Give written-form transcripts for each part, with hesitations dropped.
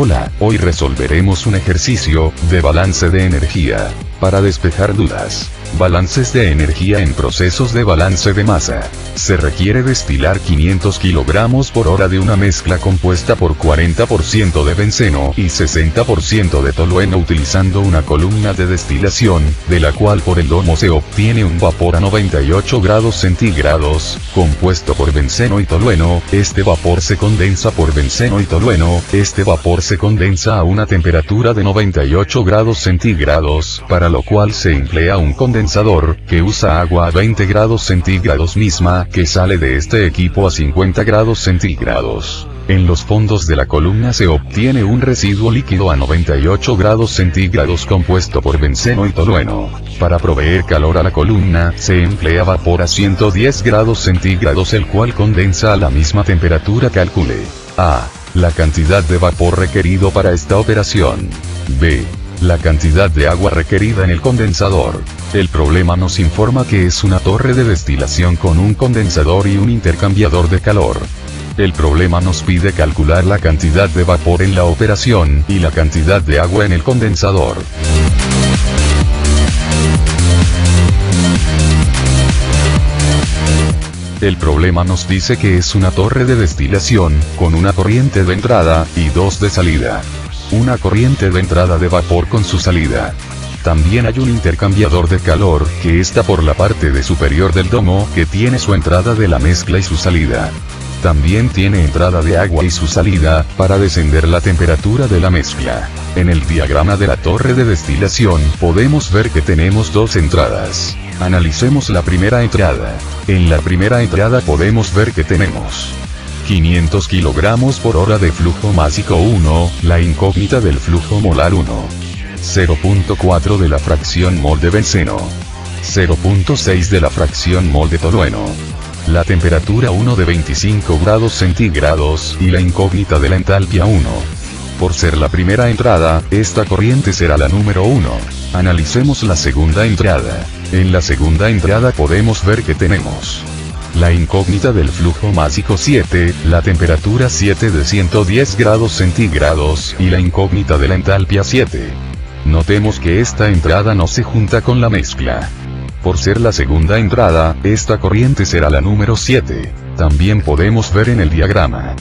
Hola, hoy resolveremos un ejercicio de balance de energía. Para despejar dudas. Balances de energía en procesos de balance de masa. Se requiere destilar 500 kg por hora de una mezcla compuesta por 40% de benceno y 60% de tolueno utilizando una columna de destilación, de la cual por el domo se obtiene un vapor a 98 grados centígrados, compuesto por benceno y tolueno. Este vapor se condensa por benceno y tolueno. Este vapor se condensa a una temperatura de 98 grados centígrados, para lo cual se emplea un condensador, que usa agua a 20 grados centígrados misma, que sale de este equipo a 50 grados centígrados. En los fondos de la columna se obtiene un residuo líquido a 98 grados centígrados compuesto por benceno y tolueno. Para proveer calor a la columna, se emplea vapor a 110 grados centígrados el cual condensa a la misma temperatura. Calcule A. La cantidad de vapor requerido para esta operación. B. La cantidad de agua requerida en el condensador. El problema nos informa que es una torre de destilación con un condensador y un intercambiador de calor. El problema nos pide calcular la cantidad de vapor en la operación y la cantidad de agua en el condensador. El problema nos dice que es una torre de destilación, con una corriente de entrada y dos de salida. Una corriente de entrada de vapor con su salida. También hay un intercambiador de calor, que está por la parte de superior del domo, que tiene su entrada de la mezcla y su salida. También tiene entrada de agua y su salida, para descender la temperatura de la mezcla. En el diagrama de la torre de destilación, podemos ver que tenemos dos entradas. Analicemos la primera entrada. En la primera entrada podemos ver que tenemos 500 kg por hora de flujo másico 1, la incógnita del flujo molar 1. 0.4 de la fracción mol de benceno. 0.6 de la fracción mol de tolueno. La temperatura 1 de 25 grados centígrados y la incógnita de la entalpia 1. Por ser la primera entrada, esta corriente será la número 1. Analicemos la segunda entrada. En la segunda entrada podemos ver que tenemos la incógnita del flujo másico 7, la temperatura 7 de 110 grados centígrados y la incógnita de la entalpia 7. Notemos que esta entrada no se junta con la mezcla. Por ser la segunda entrada, esta corriente será la número 7. También podemos ver en el diagrama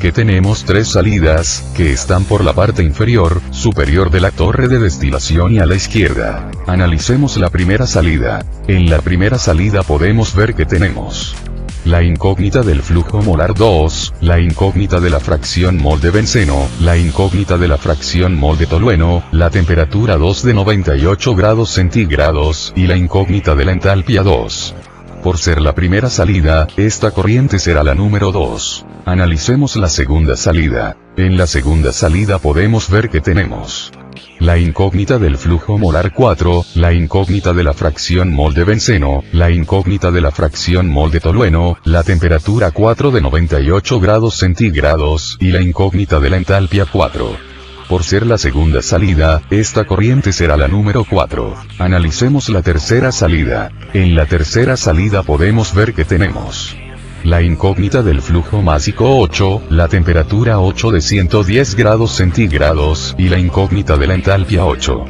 que tenemos tres salidas, que están por la parte inferior, superior de la torre de destilación y a la izquierda. Analicemos la primera salida. En la primera salida podemos ver que tenemos la incógnita del flujo molar 2, la incógnita de la fracción mol de benceno, la incógnita de la fracción mol de tolueno, la temperatura 2 de 98 grados centígrados y la incógnita de la entalpia 2. Por ser la primera salida, esta corriente será la número 2. Analicemos la segunda salida. En la segunda salida podemos ver que tenemos la incógnita del flujo molar 4, la incógnita de la fracción mol de benceno, la incógnita de la fracción mol de tolueno, la temperatura 4 de 98 grados centígrados y la incógnita de la entalpia 4. Por ser la segunda salida, esta corriente será la número 4. Analicemos la tercera salida. En la tercera salida podemos ver que tenemos la incógnita del flujo másico 8, la temperatura 8 de 110 grados centígrados y la incógnita de la entalpia 8.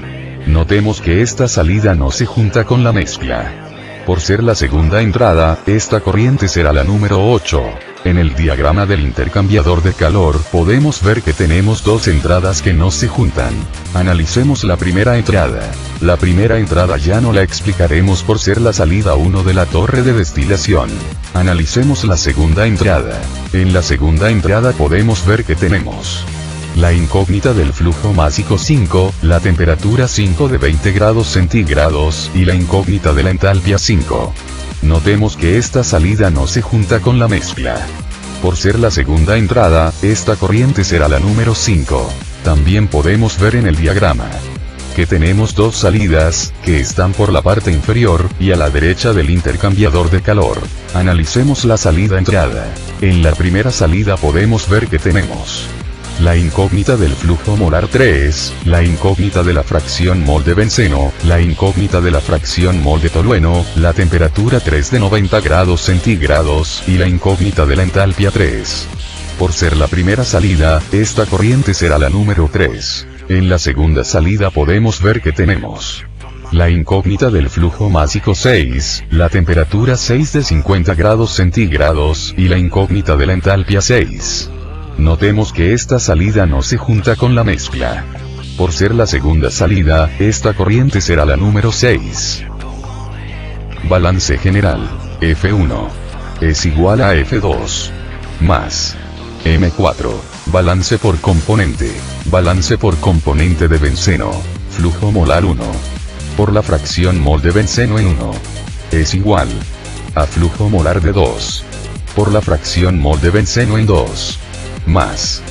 Notemos que esta salida no se junta con la mezcla. Por ser la segunda entrada, esta corriente será la número 8. En el diagrama del intercambiador de calor podemos ver que tenemos dos entradas que no se juntan. Analicemos la primera entrada. La primera entrada ya no la explicaremos por ser la salida 1 de la torre de destilación. Analicemos la segunda entrada. En la segunda entrada podemos ver que tenemos la incógnita del flujo másico 5, la temperatura 5 de 20 grados centígrados y la incógnita de la entalpia 5. Notemos que esta salida no se junta con la mezcla. Por ser la segunda entrada, esta corriente será la número 5. También podemos ver en el diagrama que tenemos dos salidas, que están por la parte inferior y a la derecha del intercambiador de calor. Analicemos la salida entrada. En la primera salida podemos ver que tenemos la incógnita del flujo molar 3, la incógnita de la fracción mol de benceno, la incógnita de la fracción mol de tolueno, la temperatura 3 de 90 grados centígrados y la incógnita de la entalpia 3. Por ser la primera salida, esta corriente será la número 3. En la segunda salida podemos ver que tenemos la incógnita del flujo másico 6, la temperatura 6 de 50 grados centígrados, y la incógnita de la entalpia 6. Notemos que esta salida no se junta con la mezcla. Por ser la segunda salida, esta corriente será la número 6. Balance general. F1 es igual a F2 más M4. Balance por componente. Balance por componente de benceno. Flujo molar 1. Por la fracción mol de benceno en 1. Es igual a flujo molar de 2. Por la fracción mol de benceno en 2. Más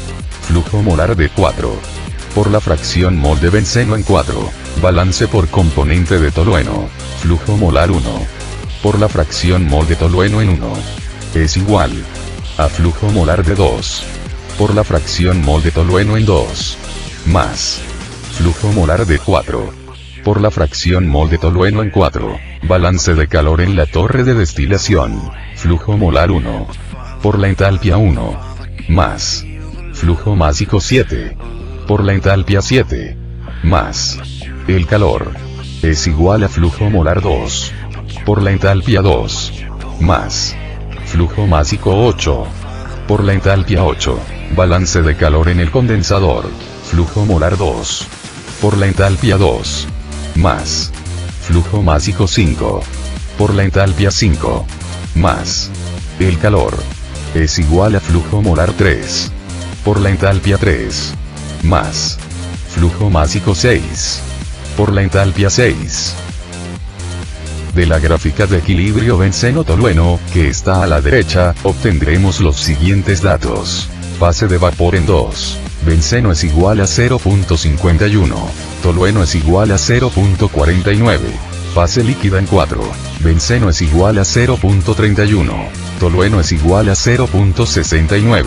flujo molar de 4. Por la fracción mol de benceno en 4. Balance por componente de tolueno. Flujo molar 1. Por la fracción mol de tolueno en 1. Es igual a flujo molar de 2. Por la fracción mol de tolueno en 2. Más flujo molar de 4. Por la fracción mol de tolueno en 4. Balance de calor en la torre de destilación. Flujo molar 1. Por la entalpia 1. Más flujo másico 7. Por la entalpia 7. Más el calor. Es igual a flujo molar 2. Por la entalpia 2. Más flujo másico 8. Por la entalpia 8. Balance de calor en el condensador. Flujo molar 2. Por la entalpia 2. Más flujo másico 5. Por la entalpia 5. Más el calor. Es igual a flujo molar 3. Por la entalpia 3. Más flujo másico 6. Por la entalpia 6. De la gráfica de equilibrio benceno-tolueno, que está a la derecha, obtendremos los siguientes datos. Fase de vapor en 2. Benceno es igual a 0.51. Tolueno es igual a 0.49. Fase líquida en 4. Benceno es igual a 0.31. Tolueno es igual a 0.69.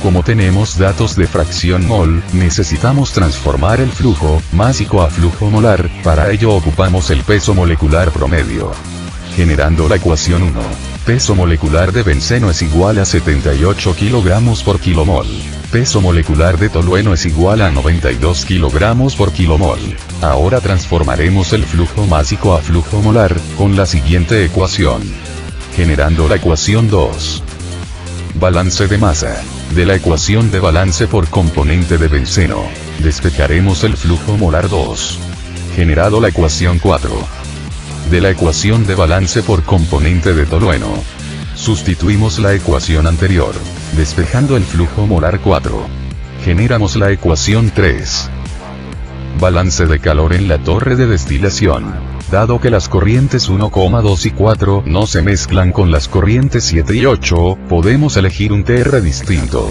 Como tenemos datos de fracción mol, necesitamos transformar el flujo másico a flujo molar. Para ello ocupamos el peso molecular promedio. Generando la ecuación 1. Peso molecular de benceno es igual a 78 kg por kilomol. Peso molecular de tolueno es igual a 92 kg por kilomol. Ahora transformaremos el flujo másico a flujo molar, con la siguiente ecuación. Generando la ecuación 2. Balance de masa. De la ecuación de balance por componente de benceno, despejaremos el flujo molar 2. Generado la ecuación 4. De la ecuación de balance por componente de tolueno, sustituimos la ecuación anterior, despejando el flujo molar 4. Generamos la ecuación 3. Balance de calor en la torre de destilación. Dado que las corrientes 1,2 y 4 no se mezclan con las corrientes 7 y 8, podemos elegir un TR distinto.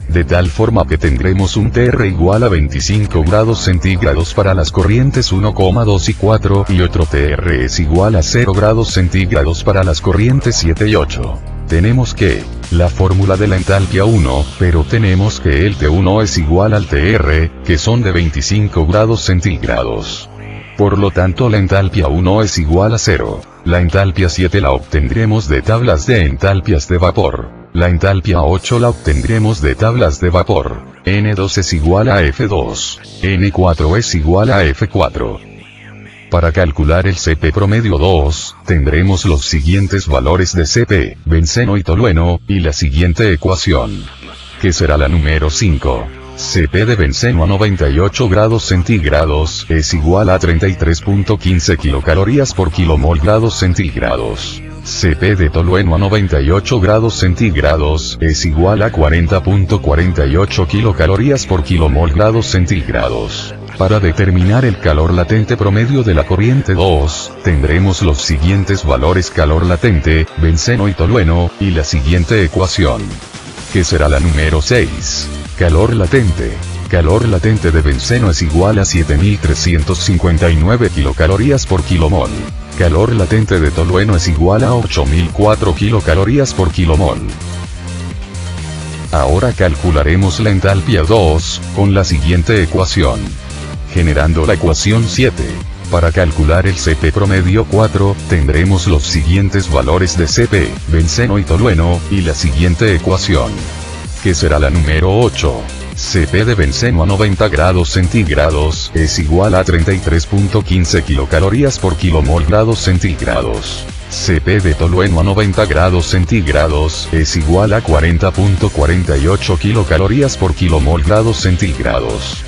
De tal forma que tendremos un TR igual a 25 grados centígrados para las corrientes 1,2 y 4 y otro TR es igual a 0 grados centígrados para las corrientes 7 y 8. Tenemos que la fórmula de la entalpia 1, pero tenemos que el T1 es igual al TR, que son de 25 grados centígrados. Por lo tanto la entalpia 1 es igual a 0. La entalpia 7 la obtendremos de tablas de entalpias de vapor. La entalpia 8 la obtendremos de tablas de vapor. N2 es igual a F2. N4 es igual a F4. Para calcular el CP promedio 2, tendremos los siguientes valores de CP, benceno y tolueno, y la siguiente ecuación, que será la número 5. CP de benceno a 98 grados centígrados es igual a 33.15 kilocalorías por kilomol grados centígrados. CP de tolueno a 98 grados centígrados es igual a 40.48 kilocalorías por kilomol grados centígrados. Para determinar el calor latente promedio de la corriente 2, tendremos los siguientes valores: calor latente, benceno y tolueno, y la siguiente ecuación, que será la número 6. Calor latente. Calor latente de benceno es igual a 7359 kilocalorías por kilomol. Calor latente de tolueno es igual a 8004 kilocalorías por kilomol. Ahora calcularemos la entalpia 2, con la siguiente ecuación. Generando la ecuación 7. Para calcular el CP promedio 4, tendremos los siguientes valores de CP, benceno y tolueno, y la siguiente ecuación, que será la número 8. CP de benceno a 90 grados centígrados es igual a 33.15 kilocalorías por kilomol grados centígrados. CP de tolueno a 90 grados centígrados es igual a 40.48 kilocalorías por kilomol grados centígrados.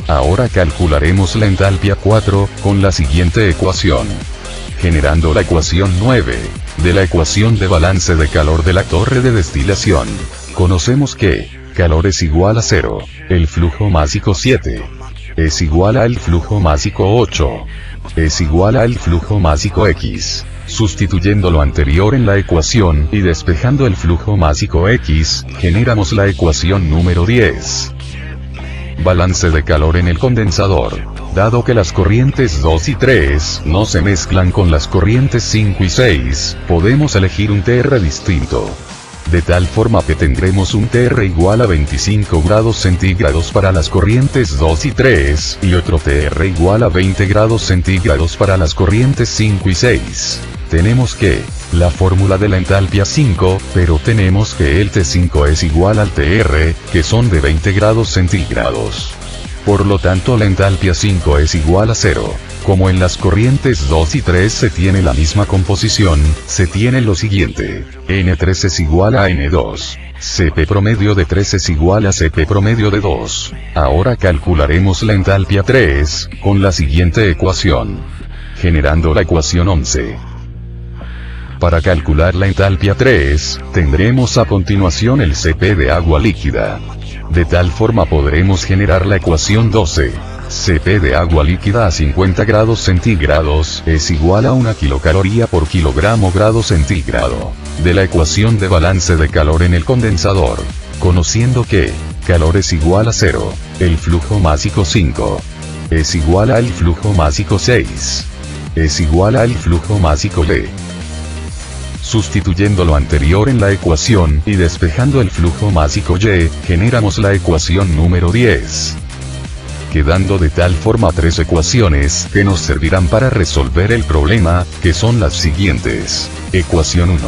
Ahora calcularemos la entalpia 4, con la siguiente ecuación. Generando la ecuación 9, de la ecuación de balance de calor de la torre de destilación, conocemos que calor es igual a 0, el flujo másico 7, es igual al flujo másico 8, es igual al flujo másico X. Sustituyendo lo anterior en la ecuación y despejando el flujo másico X, generamos la ecuación número 10. Balance de calor en el condensador. Dado que las corrientes 2 y 3 no se mezclan con las corrientes 5 y 6, podemos elegir un TR distinto. De tal forma que tendremos un TR igual a 25 grados centígrados para las corrientes 2 y 3, y otro TR igual a 20 grados centígrados para las corrientes 5 y 6. Tenemos que la fórmula de la entalpia 5, pero tenemos que el T5 es igual al TR, que son de 20 grados centígrados. Por lo tanto la entalpia 5 es igual a 0. Como en las corrientes 2 y 3 se tiene la misma composición, se tiene lo siguiente: N3 es igual a N2. CP promedio de 3 es igual a CP promedio de 2. Ahora calcularemos la entalpia 3, con la siguiente ecuación. Generando la ecuación 11. Para calcular la entalpia 3, tendremos a continuación el CP de agua líquida. De tal forma podremos generar la ecuación 12. CP de agua líquida a 50 grados centígrados es igual a 1 kilocaloría por kilogramo grado centígrado. De la ecuación de balance de calor en el condensador, conociendo que calor es igual a 0, el flujo másico 5, es igual al flujo másico 6, es igual al flujo másico L. Sustituyendo lo anterior en la ecuación y despejando el flujo másico Y, generamos la ecuación número 10. Quedando de tal forma 3 ecuaciones que nos servirán para resolver el problema, que son las siguientes: ecuación 1,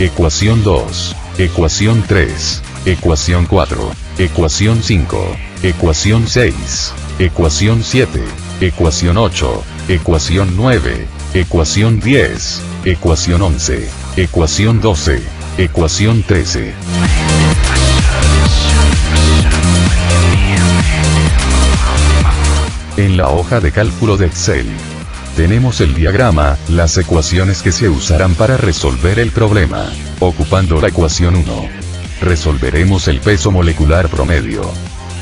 ecuación 2, ecuación 3, ecuación 4, ecuación 5, ecuación 6, ecuación 7, ecuación 8, ecuación 9, ecuación 10, ecuación 11, ecuación 12, ecuación 13. En la hoja de cálculo de Excel, tenemos el diagrama, las ecuaciones que se usarán para resolver el problema. Ocupando la ecuación 1, resolveremos el peso molecular promedio.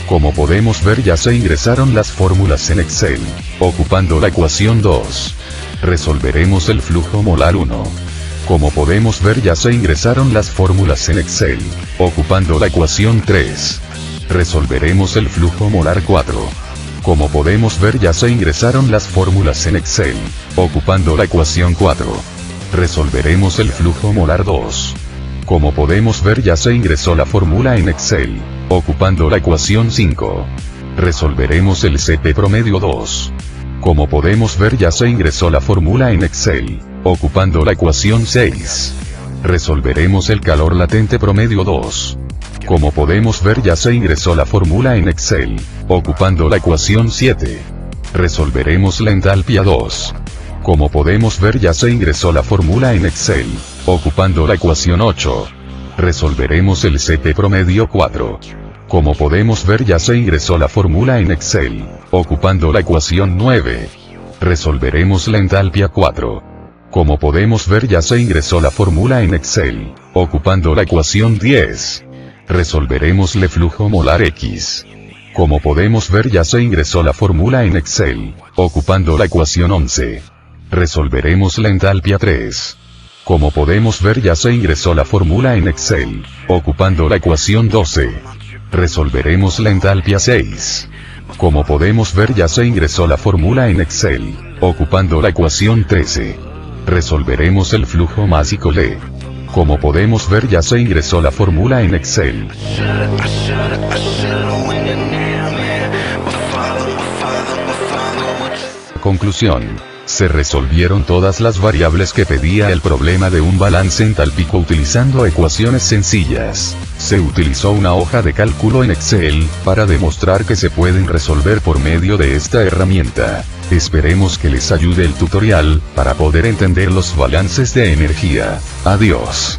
Como podemos ver, ya se ingresaron las fórmulas en Excel. Ocupando la ecuación 2, resolveremos el flujo molar 1. Como podemos ver, ya se ingresaron las fórmulas en Excel. Ocupando la ecuación 3, resolveremos el flujo molar 4. Como podemos ver, ya se ingresaron las fórmulas en Excel. Ocupando la ecuación 4, resolveremos el flujo molar 2. Como podemos ver, ya se ingresó la fórmula en Excel. Ocupando la ecuación 5, resolveremos el CP promedio 2. Como podemos ver, ya se ingresó la fórmula en Excel. Ocupando la ecuación 6, resolveremos el calor latente promedio 2. Como podemos ver, ya se ingresó la fórmula en Excel. Ocupando la ecuación 7, resolveremos la entalpia 2. Como podemos ver, ya se ingresó la fórmula en Excel. Ocupando la ecuación 8, resolveremos el CP promedio 4. Como podemos ver, ya se ingresó la fórmula en Excel. Ocupando la ecuación 9, resolveremos la entalpia 4. Como podemos ver, ya se ingresó la fórmula en Excel. Ocupando la ecuación 10, resolveremos el flujo molar X. Como podemos ver, ya se ingresó la fórmula en Excel. Ocupando la ecuación 11, resolveremos la entalpia 3. Como podemos ver, ya se ingresó la fórmula en Excel. Ocupando la ecuación 12, resolveremos la entalpia 6. Como podemos ver, ya se ingresó la fórmula en Excel. Ocupando la ecuación 13, resolveremos el flujo másico L. Como podemos ver, ya se ingresó la fórmula en Excel. Conclusión. Se resolvieron todas las variables que pedía el problema de un balance entálpico utilizando ecuaciones sencillas. Se utilizó una hoja de cálculo en Excel, para demostrar que se pueden resolver por medio de esta herramienta. Esperemos que les ayude el tutorial, para poder entender los balances de energía. Adiós.